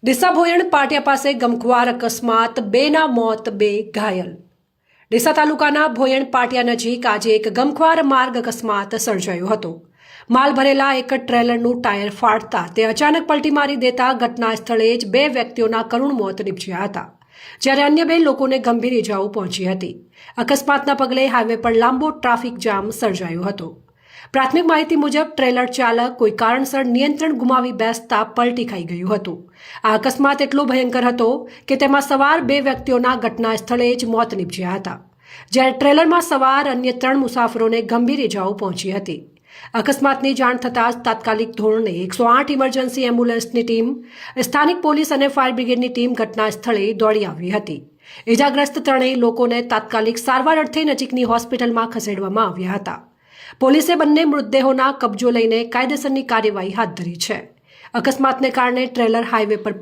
ડીસા ભોયણ પાટિયા પાસે ગમખ્વાર અકસ્માત, બેના મોત, બે ઘાયલ। ડીસા તાલુકાના ભોયણ પાટિયા નજીક આજે એક ગમખ્વાર માર્ગ અકસ્માત સર્જાયો હતો। માલ ભરેલા એક ટ્રેલરનું ટાયર ફાટતા તે અચાનક પલટી મારી દેતા ઘટના સ્થળે જ બે વ્યક્તિઓના કરુણ મોત નીપજ્યા હતા, જ્યારે અન્ય બે લોકોને ગંભીર ઇજાઓ પહોંચી હતી। અકસ્માતના પગલે હાઈવે પર લાંબો ટ્રાફિક જામ સર્જાયો હતો। પ્રાથમિક માહિતી મુજબ ટ્રેલર ચાલક કોઈ કારણસર નિયંત્રણ ગુમાવી બેસતા પલટી ખાઈ ગયું હતું। આ અકસ્માત એટલો ભયંકર હતો કે તેમાં સવાર બે વ્યક્તિઓના ઘટના સ્થળે જ મોત નીપજ્યા હતા, જ્યારે ટ્રેલરમાં સવાર અન્ય 3 મુસાફરોને ગંભીર ઇજાઓ પહોંચી હતી। અકસ્માતની જાણ થતાં જ તાત્કાલિક ધોરણે 108 ઇમરજન્સી એમ્બ્યુલન્સની ટીમ, સ્થાનિક પોલીસ અને ફાયર બ્રિગેડની ટીમ ઘટના સ્થળે દોડી આવી હતી। ઇજાગ્રસ્ત ત્રણેય લોકોને તાત્કાલિક સારવાર અર્થે નજીકની હોસ્પિટલમાં ખસેડવામાં આવ્યા હતા। પોલીસે બંને મૃતદેહોના કબજો લઈને કાયદેસરની કાર્યવાહી હાથ ધરી છે। અકસ્માતને કારણે ટ્રેલર હાઈવે પર